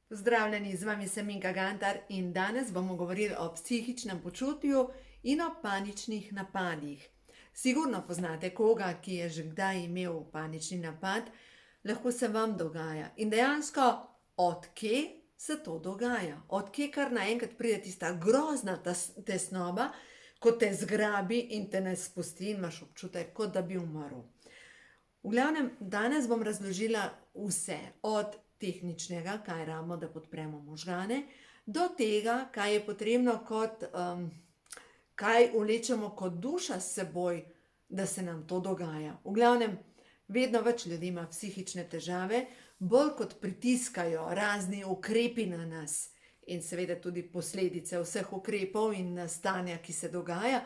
Pozdravljeni, z vami sem Minka Gantar in danes bomo govorili o psihičnem počutju in o paničnih napadih. Sigurno poznate koga, ki je že kdaj imel panični napad, lahko se vam dogaja. In dejansko, odkje se to dogaja? Odkje kar naenkrat pride tista grozna tesnoba, ko te zgrabi in te ne spusti in imaš občutek, kot da bi umrl. V glavnem, danes bom razložila vse, od tehničnega, kaj rabimo, da podpremo možgane, do tega, kaj je potrebno kaj vlečemo kot duša s seboj, da se nam to dogaja. V glavnem, vedno več ljudi ima psihične težave, bolj kot pritiskajo razni ukrepi na nas in seveda tudi posledice vseh ukrepov in stanja, ki se dogaja,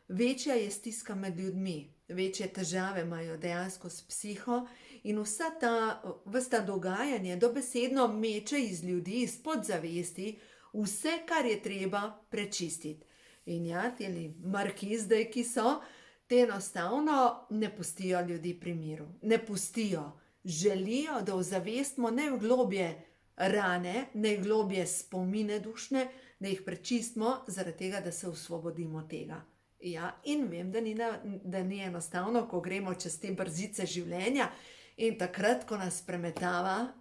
večja je stiska med ljudmi, večje težave imajo dejansko s psiho in vsa ta dogajanje dobesedno meče iz ljudi, iz podzavesti, vse, kar je treba prečistiti. In ja, teli mrki zdaj, ki so, te enostavno ne pustijo ljudi pri miru. Ne pustijo. Želijo, da ozavestimo najglobje rane, najglobje spomine dušne, da jih prečistimo, zaradi tega, da se osvobodimo tega. Ja, in vem, da ni enostavno, ko gremo čez te brzice življenja in takrat, ko nas premetava,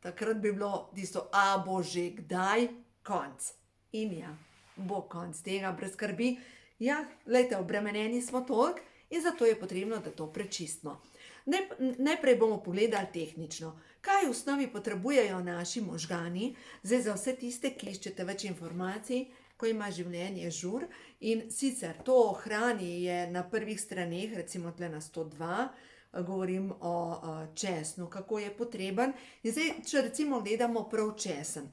takrat bi bilo tisto, a bo že kdaj konc. In ja, bo konc tega, brez skrbi. Ja, glejte, obremenjeni smo toliko in zato je potrebno, da to prečistimo. Najprej bomo pogledali tehnično, kaj v osnovi potrebujejo naši možgani, zdaj za vse tiste, ki iščete več informacij, ko ima življenje žur, in sicer to o hrani je na prvih straneh, recimo tle na 102, govorim o česnu, kako je potreben. In zdaj, če recimo gledamo prav česen,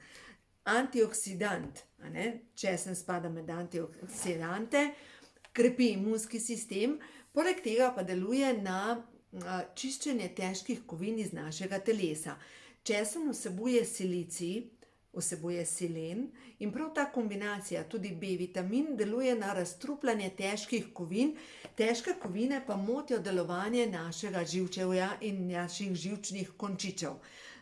antioksidant, česen spada med antioksidante, krepi imunski sistem, poleg tega pa deluje na čiščenje težkih kovin iz našega telesa. Česen vsebuje silicij, vsebuje selen in prav ta kombinacija, tudi B-vitamin, deluje na razstrupljanje težkih kovin. Težke kovine pa motijo delovanje našega živčevja in naših živčnih končičev.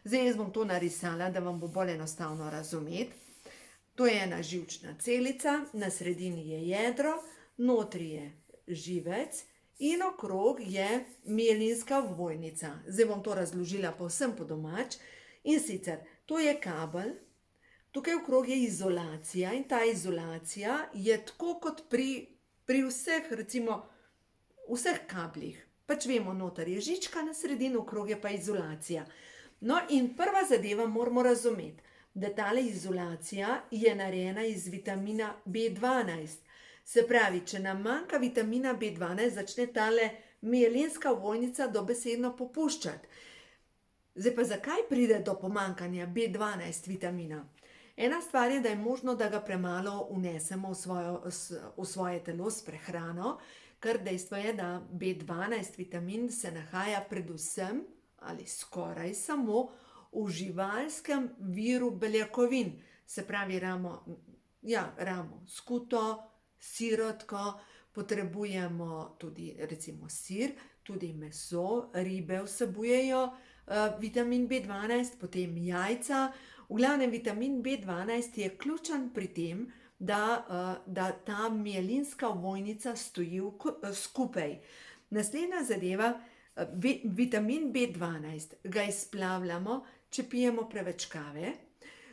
Zdaj jaz bom to narisala, da vam bo bolj enostavno razumeti. To je ena živčna celica, na sredini je jedro, notri je živec in okrog je mielinska ovojnica. Zdaj bom to razložila povsem po domač. In sicer, to je kabel, tukaj okrog je izolacija in ta izolacija je tako kot pri vseh, recimo, vseh kablih. Pač vemo, noter je žička, na sredini okrog je pa izolacija. No in prva zadeva moramo razumeti, da tale izolacija je narejena iz vitamina B12. Se pravi, če nam manjka vitamina B12, začne tale mielinska ovojnica dobesedno popuščati. Zdaj pa zakaj pride do pomanjkanja B12 vitamina? Ena stvar je, da je možno, da ga premalo vnesemo v svoje telo s prehrano, ker dejstvo je, da B12 vitamin se nahaja predvsem ali skoraj samo v živalskem viru beljakovin. Se pravi, ramo skuto, sirotko, potrebujemo tudi recimo sir, tudi meso, ribe vsebujejo vitamin B12, potem jajca. V glavnem, vitamin B12 je ključen pri tem, da ta mielinska ovojnica stoji skupaj. Naslednja zadeva, vitamin B12 ga izplavljamo, če pijemo preveč kave,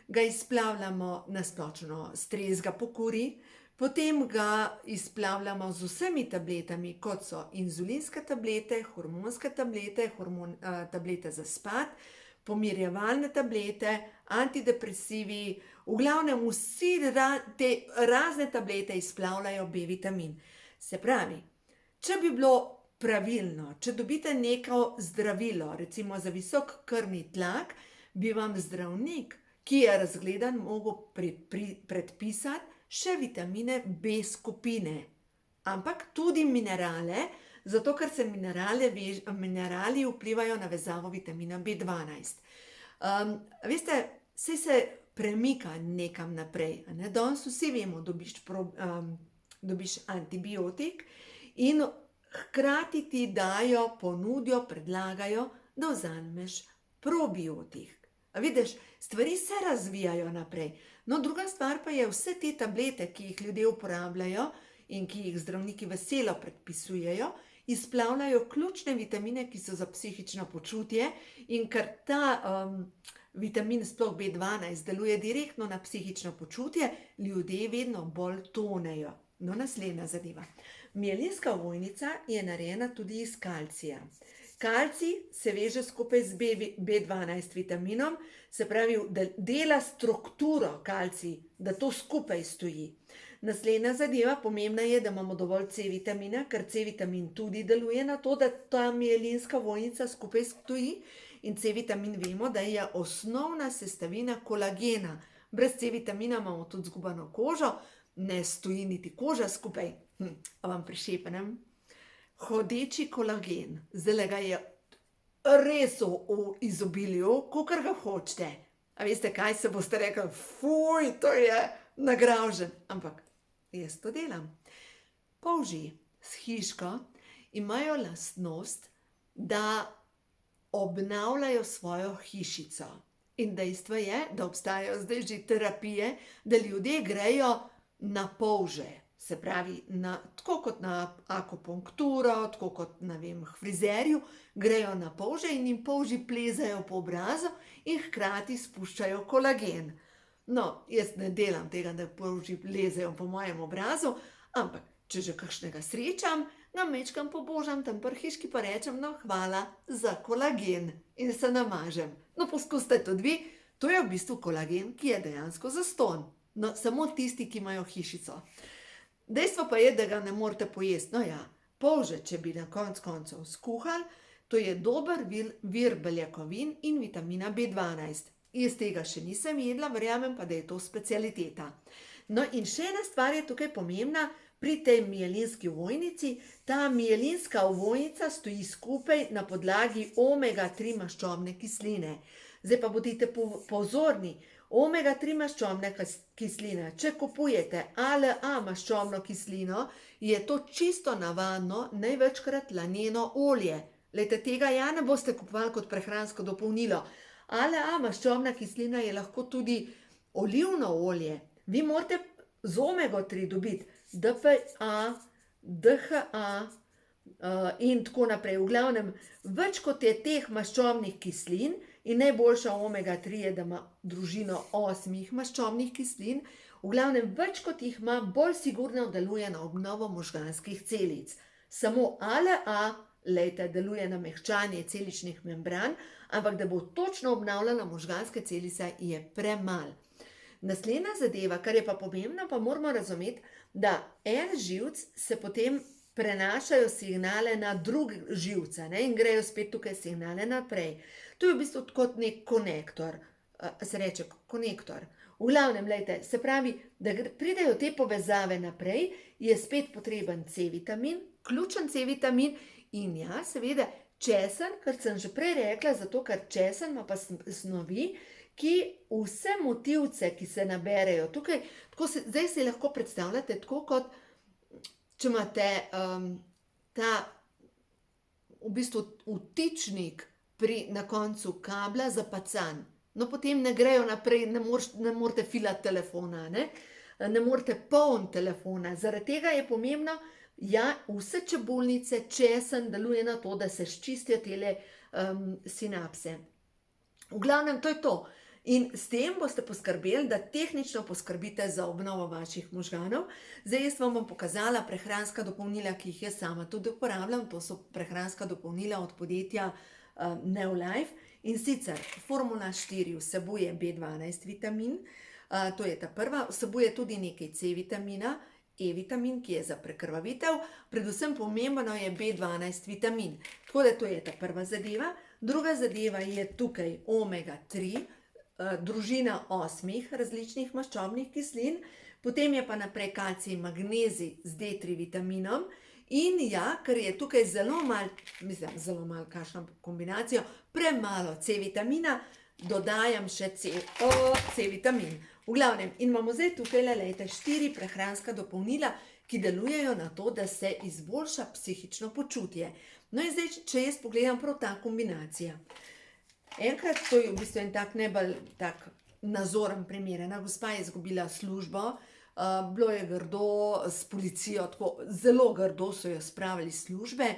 ga izplavljamo nasplošno, stres ga pokuri, potem ga izplavljamo z vsemi tabletami, kot so inzulinske tablete, hormonske tablete, tablete za spat, pomirjevalne tablete, antidepresivi, v glavnem vsi te razne tablete izplavljajo B-vitamin. Se pravi, če bi bilo pravilno, če dobite neko zdravilo, recimo za visok krvni tlak, bi vam zdravnik, ki je razgledan, mogel predpisati še vitamine B skupine, ampak tudi minerale, zato ker se minerali vplivajo na vezavo vitamina B12. Veste, saj se premika nekam naprej. Danes vsi vemo, dobiš antibiotik in hkrati ti dajo, ponudijo, predlagajo, da vzameš probiotik. A vidiš, stvari se razvijajo naprej. No, druga stvar pa je vse te tablete, ki jih ljudje uporabljajo in ki jih zdravniki veselo predpisujejo, izplavljajo ključne vitamine, ki so za psihično počutje, in ker ta vitamin, sploh B12, deluje direktno na psihično počutje, ljudje vedno bolj tonejo. No, naslednja zadeva. Mielinska ovojnica je narejena tudi iz kalcija. Kalcij se veže skupaj z B12 vitaminom, se pravi, da dela strukturo kalcij, da to skupaj stoji. Naslednja zadeva, pomembna je, da imamo dovolj C-vitamina, ker C-vitamin tudi deluje na to, da ta mielinska ovojnica skupaj stoji. In C-vitamin vemo, da je osnovna sestavina kolagena. Brez C-vitamina imamo tudi zgubano kožo, ne stoji niti koža skupaj. A vam prišepnem? Hodeči kolagen. Zdaj ga je res v izobilju, kakor ga hočete. A veste, kaj se boste rekli? Fuj, to je nagraužen. Ampak jaz to delam. Polži s hiško imajo lastnost, da obnavljajo svojo hišico. In dejstvo je, da obstajajo zdaj že terapije, da ljudje grejo na polže. Se pravi, tako kot na akupunkturo, tako kot na k frizerju, grejo na polže in jim polži plezajo po obrazu in hkrati spuščajo kolagen. No, jaz ne delam tega, da polži lezejo po mojem obrazu, ampak če že kakšnega srečam, ga mečkam pobožam tam pri hiški pa rečem, no, hvala za kolagen in se namažem. No, poskusite tudi vi, to je v bistvu kolagen, ki je dejansko zastonj. No, samo tisti, ki imajo hišico. Dejstvo pa je, da ga ne morete pojesti. No ja, polže, če bi na konec koncev skuhali, to je dober vir beljakovin in vitamina B12. Jaz tega še nisem jedla, verjamem pa, da je to specialiteta. No in še ena stvar je tukaj pomembna pri tej mielinski ovojnici. Ta mielinska ovojnica stoji skupaj na podlagi omega-3 maščobne kisline. Zdaj pa bodite pozorni, omega-3 maščobne kisline, če kupujete ALA maščobno kislino, je to čisto navadno, največkrat laneno olje. Glejte, tega ja ne boste kupovali kot prehransko dopolnilo. ALA maščobna kislina je lahko tudi olivno olje. Vi morate z omego-3 dobiti DPA, DHA in tako naprej. V glavnem, več kot je teh maščobnih kislin, in najboljša omega-3 je, da ima družino 8 maščobnih kislin, v glavnem, več kot jih ima, bolj sigurno deluje na obnovo možganskih celic. Samo ALA, lejte, deluje na mehčanje celičnih membran, ampak da bo točno obnavljala možganske celice, je premal. Naslednja zadeva, kar je pa pomembna, pa moramo razumeti, da en živc se potem prenašajo signale na drug živca, ne, in grejo spet tukaj signale naprej. To je v bistvu kot nek konektor, se reče konektor. V glavnem, lejte, se pravi, da pridejo te povezave naprej, je spet potreben C-vitamin, ključen C-vitamin in ja, seveda, česen, kar sem že prej rekla, zato ker česen ima pa snovi, ki vse motivce, ki se naberejo tukaj, zdaj si lahko predstavljate tako kot, če imate ta v bistvu vtičnik na koncu kabla zapacan. No, potem ne grejo naprej, ne morete filati telefona, ne morete poln telefona. Zaradi tega je pomembno, ja, vse čebulnice, česen deluje na to, da se sčistijo tele sinapse. V glavnem, to je to. In s tem boste poskrbeli, da tehnično poskrbite za obnovo vaših možganov. Zdaj jaz vam bom pokazala prehranska dopolnila, ki jih jaz sama tudi uporabljam. To so prehranska dopolnila od podjetja Neolife. In sicer Formula 4 vsebuje B12 vitamin, to je ta prva, vsebuje tudi nekaj C-vitamina, E-vitamin, ki je za prekrvavitev, predvsem pomembno je B12 vitamin. Tako da to je ta prva zadeva. Druga zadeva je tukaj omega-3, družina 8 različnih maščobnih kislin, potem je pa naprej kalcij in magnezij z D3 vitaminom in ja, ker je tukaj zelo malo, kakšno kombinacijo, premalo C-vitamina, dodajam še C-vitamin. V glavnem, in imamo zdaj tukaj, lejte, 4 prehranska dopolnila, ki delujejo na to, da se izboljša psihično počutje. No in zdaj, če jaz pogledam prav ta kombinacija. Enkrat, to je v bistvu en tak najbolj tak nazoren primer. Ena gospa je izgubila službo, bilo je grdo s policijo, tako zelo grdo so jo spravili iz službe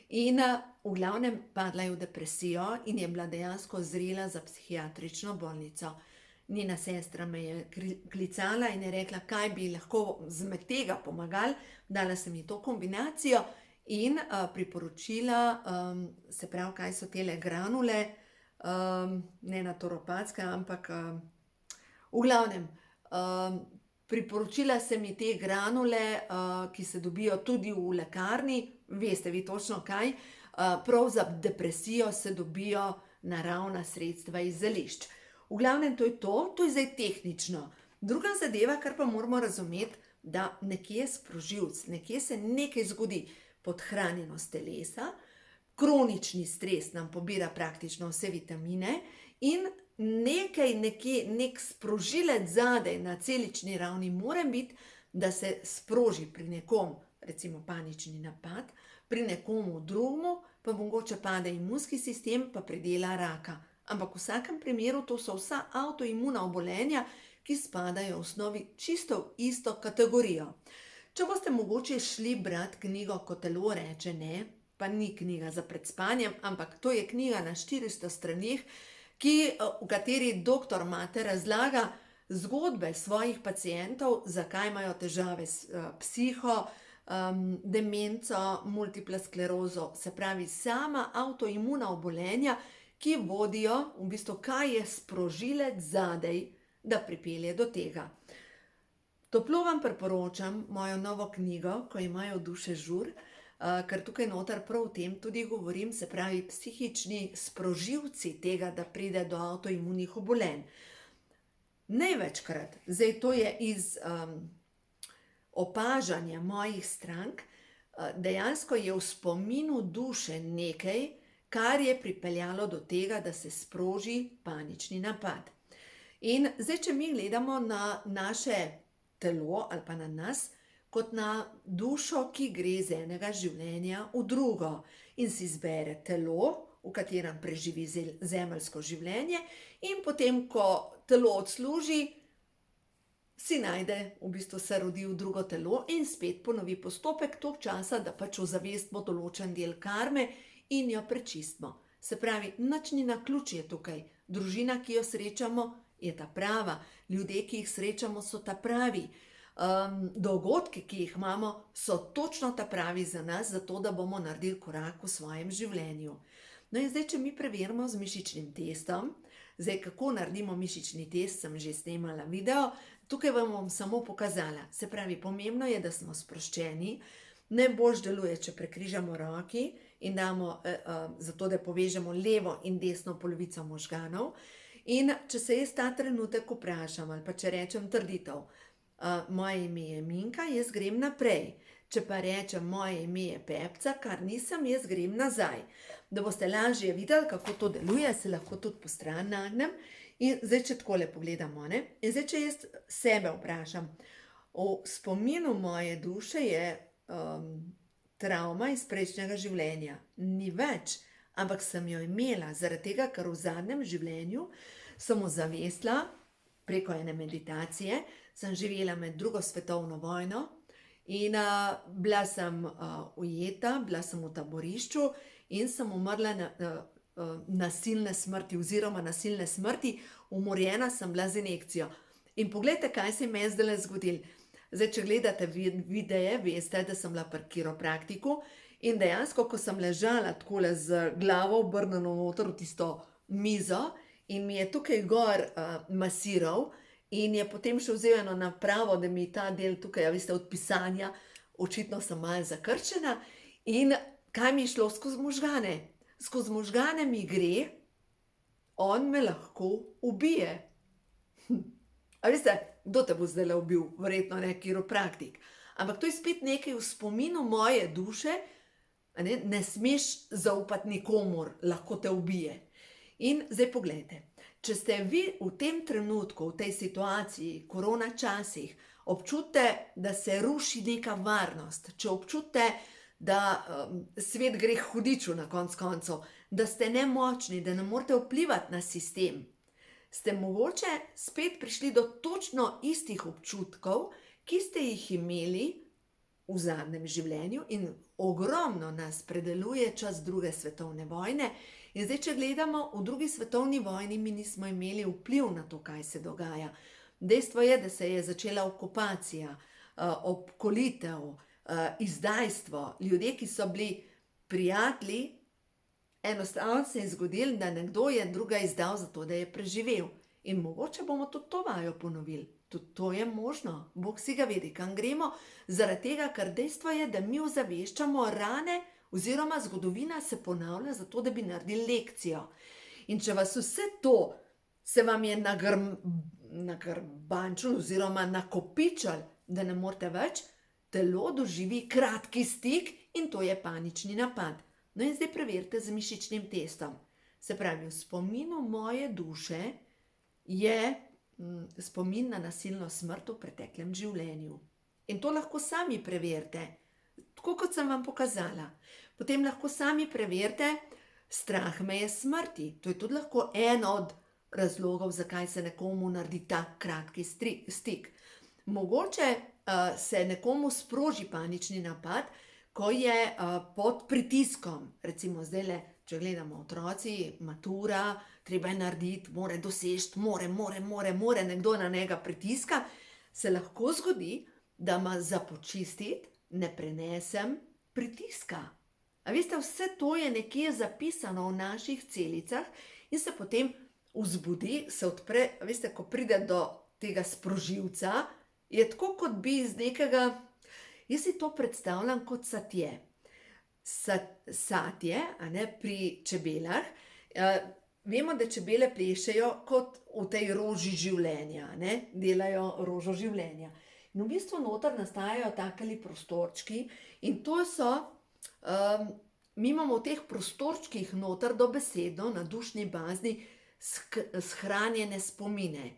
in v glavnem padla je v depresijo in je bila dejansko zrela za psihiatrično bolnico. Njena sestra me je klicala in je rekla, kaj bi lahko zmed tega pomagali. Dala sem ji to kombinacijo in priporočila, se pravi, kaj so tele granule, ne naturopatske, ampak v glavnem, priporočila sem ji te granule, ki se dobijo tudi v lekarni, veste vi točno kaj, prav za depresijo se dobijo naravna sredstva iz zelišč. V glavnem to je zdaj tehnično. Druga zadeva, kar pa moramo razumeti, da nekje je sprožilec, nekje se nekaj zgodi, podhranjenost telesa, kronični stres nam pobira praktično vse vitamine in nek sprožilec zadaj na celični ravni mora biti, da se sproži pri nekom, recimo panični napad, pri nekomu drugemu pa mogoče pade imunski sistem pa pridela raka. Ampak v vsakem primeru to so vsa avtoimuna obolenja, ki spadajo v osnovi čisto v isto kategorijo. Če boste mogoče šli brati knjigo Ko telo reče ne, pa ni knjiga za pred spanjem, ampak to je knjiga na 400 straneh, v kateri doktor Mate razlaga zgodbe svojih pacientov, zakaj imajo težave s psiho, demenco, multiplo sklerozo, se pravi sama avtoimuna obolenja, ki vodijo, v bistvu, kaj je sprožilec zadaj, da pripelje do tega. Toplo vam priporočam mojo novo knjigo, Ko imajo duše žur, ker tukaj noter prav o tem tudi govorim, se pravi psihični sprožilci tega, da pride do avtoimunih obolenj. Največkrat, zdaj to je iz opažanja mojih strank, dejansko je v spominu duše nekaj, kar je pripeljalo do tega, da se sproži panični napad. In zdaj, če mi gledamo na naše telo ali pa na nas, kot na dušo, ki gre iz enega življenja v drugo in si izbere telo, v katerem preživi zemeljsko življenje in potem, ko telo odsluži, si najde, v bistvu se rodi v drugo telo in spet ponovi postopek toliko časa, da pač ozavestimo določen del karme in jo prečistimo. Se pravi, nič ni naključje tukaj. Družina, ki jo srečamo, je ta prava. Ljudje, ki jih srečamo, so ta pravi. Dogodki, ki jih imamo, so točno ta pravi za nas, zato da bomo naredili korak v svojem življenju. No in zdaj, če mi preverimo z mišičnim testom, zdaj, kako naredimo mišični test, sem že snemala video, tukaj vam bom samo pokazala. Se pravi, pomembno je, da smo sproščeni, najboljš deluje, če prekrižamo roki in damo, zato da povežemo levo in desno polovico možganov. In če se jaz ta trenutek vprašam ali pa če rečem trditev, moje ime je Minka, jaz grem naprej. Če pa rečem moje ime je Pepca, kar nisem, jaz grem nazaj. Da boste lažje videli, kako to deluje, se lahko tudi postran nagnem. In zdaj, če takole pogledamo, ne? In zdaj, če jaz sebe vprašam, v spominu moje duše je travma iz prejšnjega življenja. Ni več, ampak sem jo imela, zaradi tega, ker v zadnjem življenju sem ozavestila, preko ene meditacije, sem živela med drugo svetovno vojno in bila sem ujeta, bila sem v taborišču in sem umrla nasilne smrti oziroma nasilne smrti, umorjena sem bila z injekcijo. In poglejte, kaj se je meni zdajle zgodilo. Zdaj, če gledate videe, veste, da sem bila pri kiropraktiku in dejansko, ko sem ležala takole z glavo obrnjeno noter v tisto mizo in mi je tukaj gor masiral in je potem še vzel eno napravo, da mi ta del tukaj, a veste, od pisanja, očitno sem malo zakrčena in kaj mi je šlo skozi možgane? Skozi možgane mi gre, on me lahko ubije. A veste, kdo te bo zdajle ubil? Verjetno ne kiropraktik. Ampak to je spet nekaj v spominu moje duše, ne smeš zaupati nikomur, lahko te ubije. In zdaj poglejte, če ste vi v tem trenutku, v tej situaciji, korona časih, občutite, da se ruši neka varnost, če občutite, da svet gre k hudiču na konc koncev, da ste nemočni, da ne morete vplivati na sistem, ste mogoče spet prišli do točno istih občutkov, ki ste jih imeli v zadnjem življenju, in ogromno nas predeluje čas druge svetovne vojne. In zdaj, če gledamo, v drugi svetovni vojni mi nismo imeli vpliv na to, kaj se dogaja. Dejstvo je, da se je začela okupacija, obkolitev, izdajstvo. Ljudje, ki so bili prijatelji, enostavno se je zgodilo, da nekdo je druga izdal zato, da je preživel. In mogoče bomo tudi to vajo ponovili. Tudi to je možno. Bog si ga vedi, kam gremo, zaradi tega, ker dejstvo je, da mi ozaveščamo rane, oziroma zgodovina se ponavlja zato, da bi naredili lekcijo. In če vas vse to se vam je nagrbančilo oziroma nakopičilo, da ne morete več, telo doživi kratki stik in to je panični napad. No in zdaj preverite z mišičnim testom. Se pravi, v spominu moje duše je spomin na nasilno smrt v preteklem življenju. In to lahko sami preverite, tako kot sem vam pokazala. Potem lahko sami preverite strah meje smrti. To je tudi lahko en od razlogov, zakaj se nekomu naredi tak kratki stik. Mogoče se nekomu sproži panični napad, ko je pod pritiskom. Recimo zdajle, če gledamo otroci, matura, treba je narediti, more dosežiti, more, nekdo na njega pritiska, se lahko zgodi, da ima za počistiti, ne prenesem pritiska. A veste, vse to je nekje zapisano v naših celicah in se potem vzbudi, se odpre. Veste, ko pride do tega sprožilca, je tako, kot bi iz nekega, jaz si to predstavljam kot satje. Satje, a ne, pri čebelah, vemo, da čebele plešejo kot v tej roži življenja, ne, delajo rožo življenja. In v bistvu noter nastajajo takali prostorčki in to so, mi imamo v teh prostorčkih noter dobesedno na dušni bazni shranjene spomine.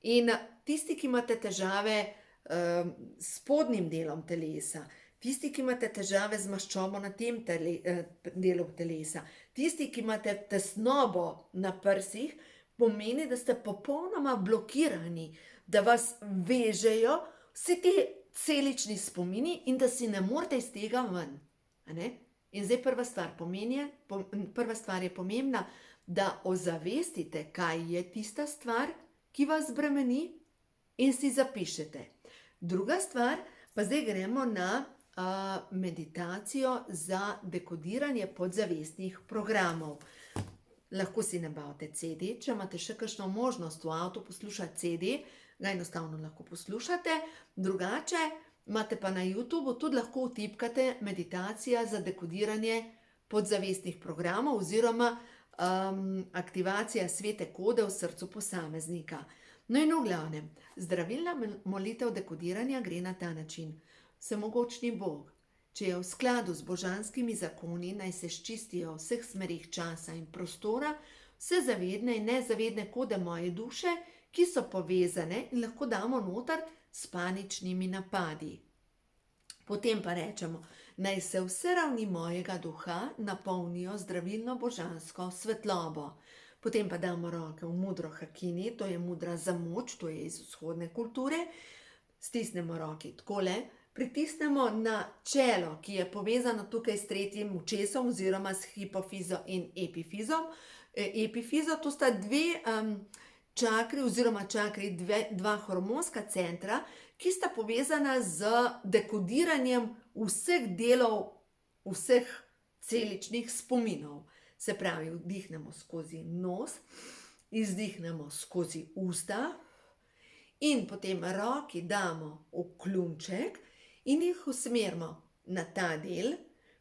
In tisti, ki imate težave s spodnjim delom telesa, tisti, ki imate težave z maščobo na tem delu telesa, tisti, ki imate tesnobo na prsih, pomeni, da ste popolnoma blokirani, da vas vežejo vsi ti celični spomini in da si ne morete iz tega ven. In zdaj prva stvar je pomembna, da ozavestite, kaj je tista stvar, ki vas bremeni, in si zapišete. Druga stvar, pa zdaj gremo na meditacijo za dekodiranje podzavestnih programov. Lahko si nabavite CD, če imate še kakšno možnost v avtu poslušati CD, ga enostavno lahko poslušate. Drugače imate pa na YouTubeu tudi lahko vtipkate meditacija za dekodiranje podzavestnih programov oziroma aktivacija svete kode v srcu posameznika. No in v glavnem, zdravilna molitev dekodiranja gre na ta način. Vsemogočni Bog, če je v skladu z božanskimi zakoni, naj se sčistijo v vseh smerih časa in prostora vse zavedne in nezavedne kode moje duše, ki so povezane in lahko damo noter s paničnimi napadi. Potem pa rečemo, naj se vse ravni mojega duha napolnijo zdravilno božansko svetlobo. Potem pa damo roke v mudro hakini, to je mudra za moč, to je iz vzhodne kulture. Stisnemo roki takole, pritisnemo na čelo, ki je povezano tukaj s tretjim očesom oziroma s hipofizo in epifizom. Epifizo, to sta dve čakri oziroma dva hormonska centra, ki sta povezana z dekodiranjem vseh delov, vseh celičnih spominov. Se pravi, vdihnemo skozi nos, izdihnemo skozi usta in potem roki damo v kljunček in jih usmerimo na ta del,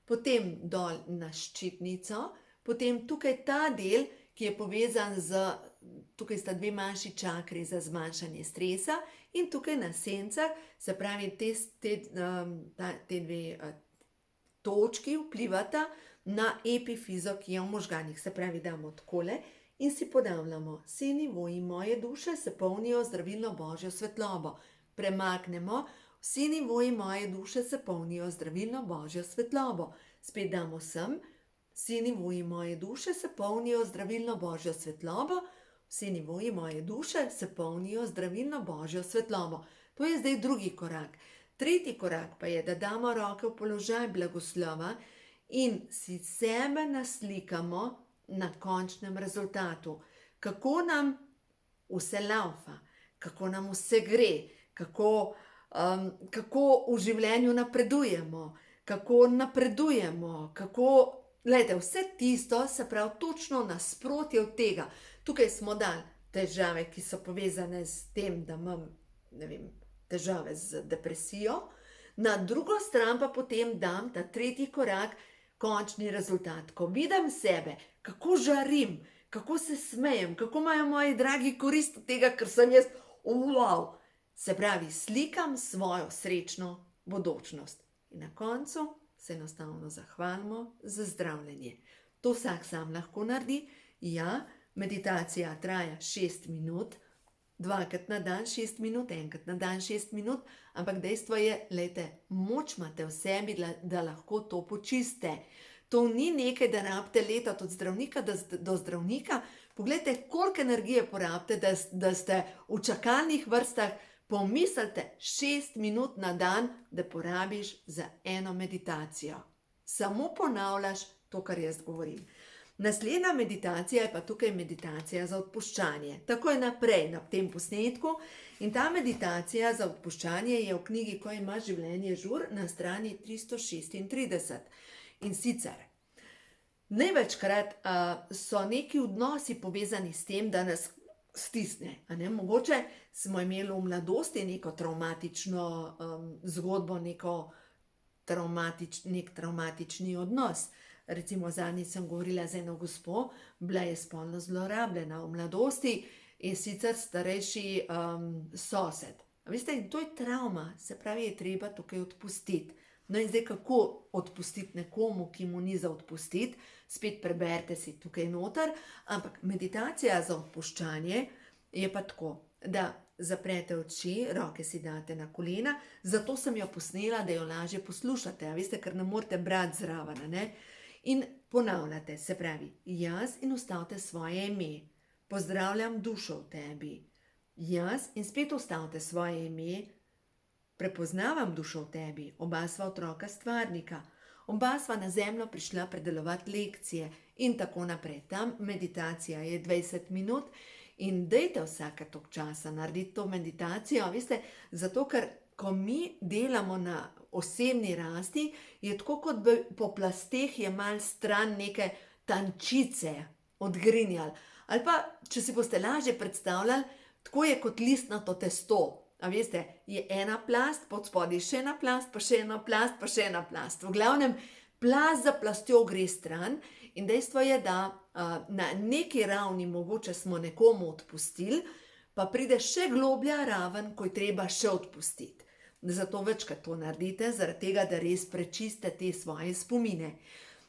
potem dol na ščitnico, potem tukaj ta del, ki je povezan z, tukaj sta dve manjši čakri za zmanjšanje stresa in tukaj na sencah, se pravi, te dve točki vplivata na epifizo, ki je v možganih. Se pravi, damo takole in si podavljamo. Vsi nivoji moje duše se polnijo zdravilno božjo svetlobo. Premaknemo Vsi nivoji moje duše se polnijo zdravilno božjo svetlobo. Spet damo sem. Vsi nivoji moje duše se polnijo zdravilno božjo svetlobo. Vsi nivoji moje duše se polnijo zdravilno božjo svetlobo. To je zdaj drugi korak. Tretji korak pa je, da damo roke v položaj blagoslova in si sebe naslikamo na končnem rezultatu. Kako nam vse laufa, kako nam vse gre, kako v življenju napredujemo, Glejte, vse tisto se pravi točno nasprotje od tega. Tukaj smo dali težave, ki so povezane s tem, da imam, ne vem, težave z depresijo. Na drugo stran pa potem dam ta tretji korak, končni rezultat. Ko vidim sebe, kako žarim, kako se smejem, kako imajo moji dragi korist od tega, ker sem jaz, wow. Se pravi, slikam svojo srečno bodočnost. In na koncu se enostavno zahvalimo za zdravljenje. To vsak sam lahko naredi. Ja, meditacija traja 6 minut, dvakrat na dan 6 minut, enkrat na dan 6 minut, ampak dejstvo je, lejte, moč imate v sebi, da lahko to počiste. To ni nekaj, da rabite letati od zdravnika do zdravnika. Poglejte, koliko energije porabite, da ste v čakalnih vrstah. Pomislite 6 minut na dan, da porabiš za eno meditacijo. Samo ponavljaš to, kar jaz govorim. Naslednja meditacija je pa tukaj meditacija za odpuščanje. Takoj naprej na tem posnetku. In ta meditacija za odpuščanje je v knjigi Ko ima življenje žur na strani 336. In sicer, največkrat so neki odnosi povezani s tem, da nas stisne. Mogoče smo imeli v mladosti neko travmatično zgodbo, nek travmatični odnos. Recimo zadnjič sem govorila z eno gospo, bila je spolno zlorabljena v mladosti in sicer starejši sosed. Veste, to je travma, se pravi, je treba tukaj odpustiti. No in zdaj, kako odpustiti nekomu, ki mu ni za odpustiti, spet preberite si tukaj noter, ampak meditacija za odpuščanje je pa tako, da zaprete oči, roke si date na kolena, zato sem jo posnela, da jo lažje poslušate, veste, ker ne morete brati zraven, ne? In ponavljate, se pravi, jaz in ustavite svoje ime, pozdravljam dušo v tebi, jaz in spet ustavite svoje ime, prepoznavam dušo v tebi, oba sva otroka stvarnika, oba sva na zemljo prišla predelovati lekcije in tako naprej. Tam meditacija je 20 minut in dejte vsake toliko časa narediti to meditacijo, veste, zato ker ko mi delamo na osebni rasti, je tako kot bi po plasteh jemali stran neke tančice odgrinjali. Ali pa, če si boste lažje predstavljali, tako je kot listnato testo. A veste, je ena plast, pod spodaj še ena plast, pa še ena plast, pa še ena plast. V glavnem, plast za plastjo gre stran in dejstvo je, da na neki ravni mogoče smo nekomu odpustili, pa pride še globlja raven, ko je treba še odpustiti. Zato večkrat to naredite, zaradi tega, da res prečiste te svoje spomine.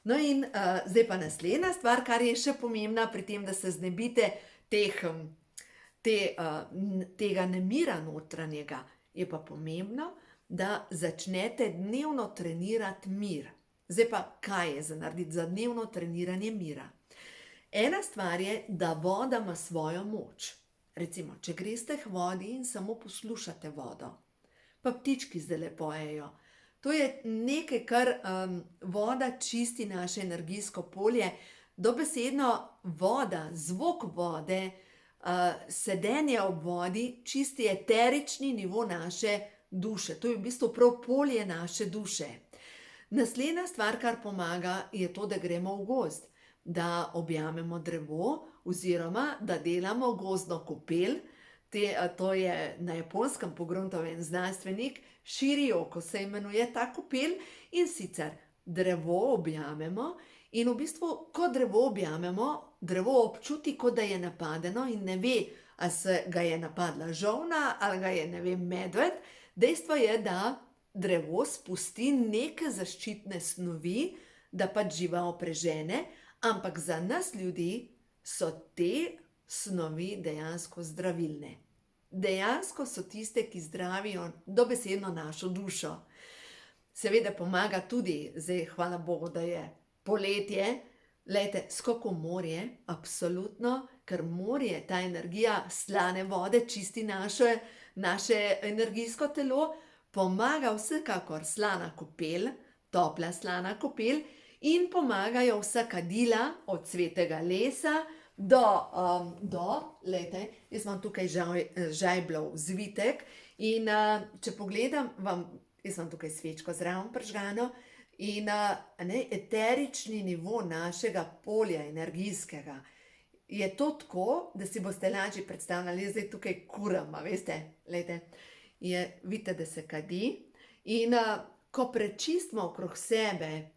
No in zdaj pa naslednja stvar, kar je še pomembna pri tem, da se znebite tega nemira notranjega, je pa pomembno, da začnete dnevno trenirati mir. Zdaj pa, kaj je za narediti za dnevno treniranje mira? Ena stvar je, da voda ima svojo moč. Recimo, če greste k vodi in samo poslušate vodo, pa ptički zdaj pojejo. To je nekaj, kar voda čisti naše energijsko polje. Dobesedno voda, zvok vode, sedenje ob vodi čisti eterični nivo naše duše. To je v bistvu prav polje naše duše. Naslednja stvar, kar pomaga, je to, da gremo v gozd, da objamemo drevo oziroma da delamo gozdno kopel. To je na Japonskem pogruntal en znanstvenik, Shirioku se imenuje ta kopel, in sicer drevo objamemo in v bistvu, ko drevo objamemo, drevo občuti, kot da je napadeno in ne ve, ali se ga je napadla žolna ali ga je, ne vem, medved. Dejstvo je, da drevo spusti neke zaščitne snovi, da pač žival prežene, ampak za nas ljudi so te snovi dejansko zdravilne. dejansko so tiste, ki zdravijo dobesedno našo dušo. Seveda pomaga tudi, zdaj hvala Bogu, da je poletje, lejte, skok v morje, absolutno, ker morje, ta energija slane vode čisti naše energijsko telo, pomaga vsekakor slana kopel, topla slana kopel in pomagajo vsa kadila od svetega lesa lejte, jaz imam tukaj žajblov zvitek in če pogledam, jaz imam tukaj svečko zraven prižgano in eterični nivo našega polja energijskega je to tako, da si boste lažje predstavljali, jaz zdaj tukaj kuram, a veste, lejte, vidite, da se kadi in ko prečistimo okrog sebe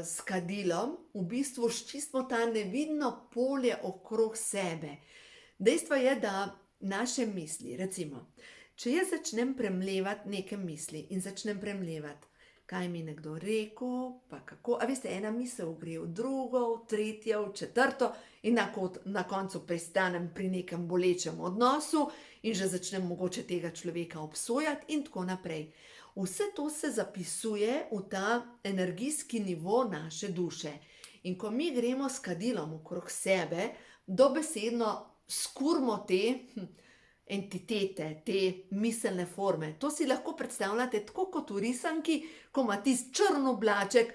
s kadilom, v bistvu ščistimo ta nevidno polje okrog sebe. Dejstvo je, da naše misli, recimo, če jaz začnem premlevati neke misli in začnem premlevati, kaj mi nekdo rekel, pa kako, a veste, ena misel gre v drugo, v tretjo, v četrto in na koncu pristanem pri nekem bolečem odnosu in že začnem mogoče tega človeka obsojati in tako naprej. Vse to se zapisuje v ta energijski nivo naše duše. In ko mi gremo s kadilom okrog sebe, dobesedno skurmo te entitete, te miselne forme. To si lahko predstavljate tako kot v risanki, ko ima tisti črn oblaček,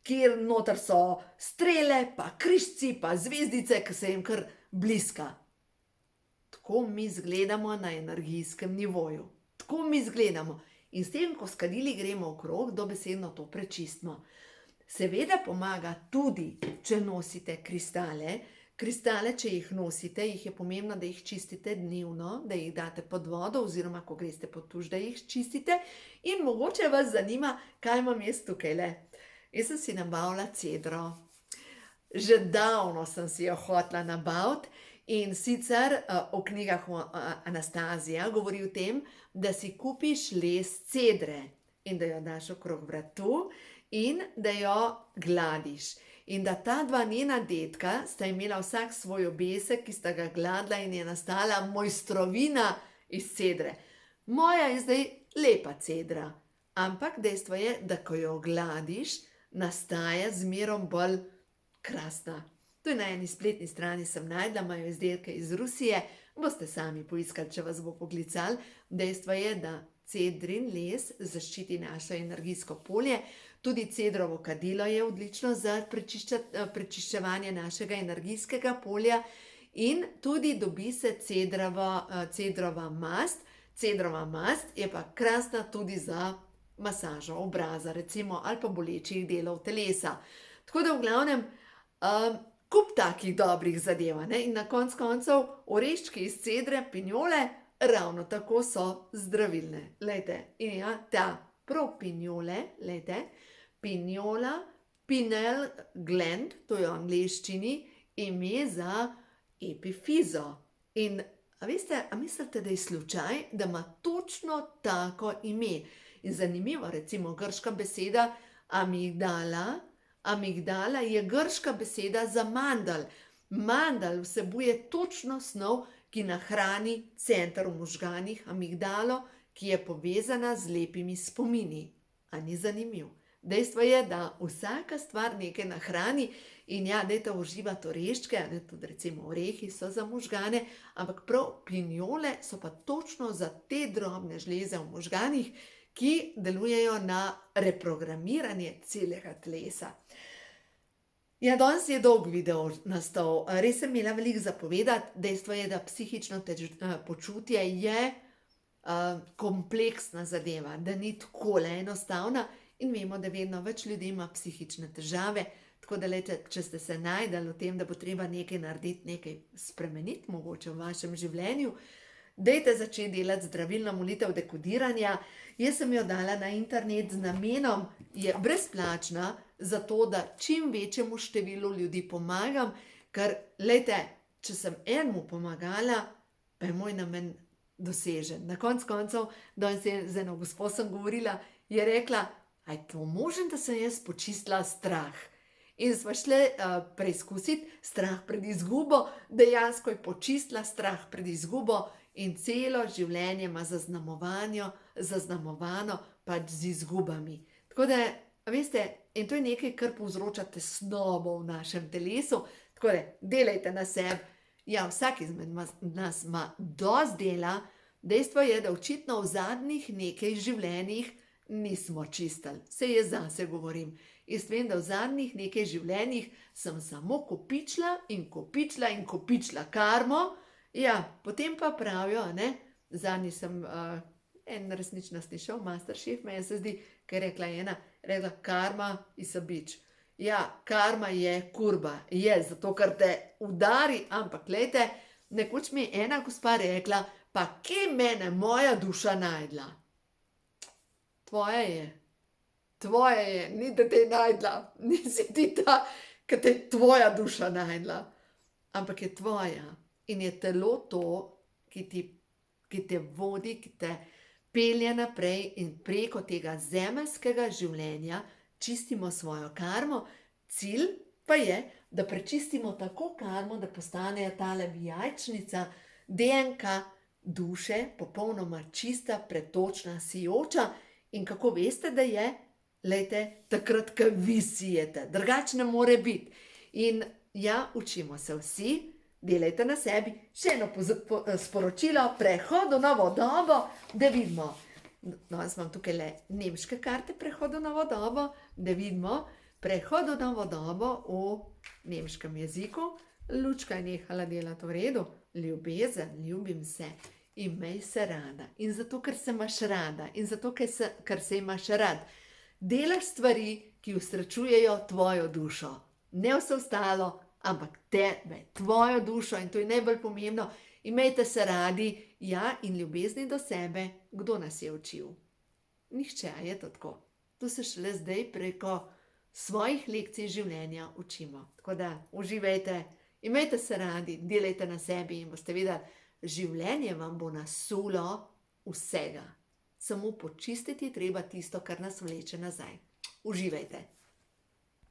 kjer noter so strele, pa križci, pa zvezdice, ki se jim kar bliska. Tako mi izgledamo na energijskem nivoju. Tako mi izgledamo. In s tem, ko s kadili gremo okrog, dobesedno to prečistimo. Seveda pomaga tudi, če nosite kristale. Kristale, če jih nosite, jih je pomembno, da jih čistite dnevno, da jih date pod vodo oziroma, ko greste pod tuš, da jih čistite. In mogoče vas zanima, kaj imam jaz tukajle. Jaz sem si nabavila cedro. Že davno sem si jo hotela nabaviti. In sicer v knjigah Anastazija govori o tem, da si kupiš les cedre in da jo daš okrog vratu in da jo gladiš. In da ta dva njena dedka sta imela vsak svoj obesek, ki sta ga gladila in je nastala mojstrovina iz cedre. Moja je zdaj lepa cedra, ampak dejstvo je, da ko jo gladiš, nastaja zmerom bolj krasna. To je na eni spletni strani sem najdla, imajo izdelke iz Rusije, boste sami poiskali, če vas bo poklical. Dejstvo je, da cedrin les zaščiti naše energijsko polje, tudi cedrovo kadilo je odlično za prečiščevanje našega energijskega polja in tudi dobi se cedrova mast. Cedrova mast je pa krasna tudi za masažo obraza, recimo, ali pa bolečih delov telesa. Tako da v glavnem, kup takih dobrih zadev, ne? In na koncev oreščki iz cedre, pinjole, ravno tako so zdravilne. Lejte, in ja, ta prav pinjole, lejte, pinjola, pineal gland, to je v angleščini, ime za epifizo. In a veste, a mislite, da je slučaj, da ima točno tako ime? In zanimivo, recimo grška beseda amigdala. Amigdala je grška beseda za mandl. Mandl vsebuje točno snov, ki nahrani center v možganih, amigdalo, ki je povezana z lepimi spomini. A ni zanimiv? Dejstvo je, da vsaka stvar nekaj nahrani in ja, dajte uživati oreščke, tudi recimo orehi so za možgane, ampak prav pinjole so pa točno za te drobne žleze v možganih, ki delujejo na reprogramiranje celega telesa. Ja, danes je dolg video nastal, res sem imela veliko za povedati. Dejstvo je, da psihično počutje je kompleksna zadeva, da ni takole enostavna in vemo, da vedno več ljudi ima psihične težave, tako da lejte, če ste se najdali v tem, da bo treba nekaj narediti, nekaj spremeniti mogoče v vašem življenju, dajte začeti delati zdravilno molitev dekodiranja. Jaz sem jo dala na internet z namenom, je brezplačna, zato da čim večjemu številu ljudi pomagam, ker, lejte, če sem enemu pomagala, pa je moj namen dosežen. Na koncev, danes z eno gospo sem govorila, je rekla, a je to možno, da sem jaz počistila strah? In sva šle preizkusiti strah pred izgubo, dejansko je počistila strah pred izgubo In celo življenje ima zaznamovano pač z izgubami. Tako da, veste, in to je nekaj, kar povzroča tesnobo v našem telesu. Tako da, delajte na sebi. Ja, vsak izmed nas ima dosti dela. Dejstvo je, da očitno v zadnjih nekaj življenjih nismo čistili. Saj jaz zase govorim. Jaz vem, da v zadnjih nekaj življenjih sem samo kopičila in kopičila in kopičila karmo. Ja, potem pa pravijo, ne, zadnji sem en resničnostni šov, Masterchef, meni se zdi, ker je rekla, karma is a bitch. Ja, karma je kurba, je, zato ker te udari, ampak glejte, nekoč mi je ena gospa rekla, pa kje mene moja duša najdla? Tvoja je, ni da te je najdla, nisi ti ta, ki te je tvoja duša najdla, ampak je tvoja. In je telo to, ki te vodi, ki te pelje naprej in preko tega zemeljskega življenja čistimo svojo karmo. Cilj pa je, da prečistimo tako karmo, da postane tale jajčnica DNK duše popolnoma čista, pretočna, sijoča. In kako veste, da je? Lejte, takrat, ko vi sijete. Drugače ne more biti. In ja, učimo se vsi, delajte na sebi. Še eno sporočilo, prehod v novo dobo, da vidimo. No, jaz imam tukaj le nemške karte prehodu v novo dobo, da vidimo prehod v novo dobo v nemškem jeziku. Lučka je nehala delati v redu. Ljubezen, ljubim se, imej se rada. In zato, ker se imaš rada, in zato, ker se imaš rad, delaš stvari, ki usrečujejo tvojo dušo. Ne vse ostalo, ampak tebe, tvojo dušo, in to je najbolj pomembno. Imejte se radi, ja, in ljubezni do sebe. Kdo nas je učil? Nihče, je to tako. To se šele zdaj preko svojih lekcij življenja učimo. Tako da, uživajte, imejte se radi, delajte na sebi in boste videli, življenje vam bo nasulo vsega. Samo počistiti treba tisto, kar nas vleče nazaj. Uživajte.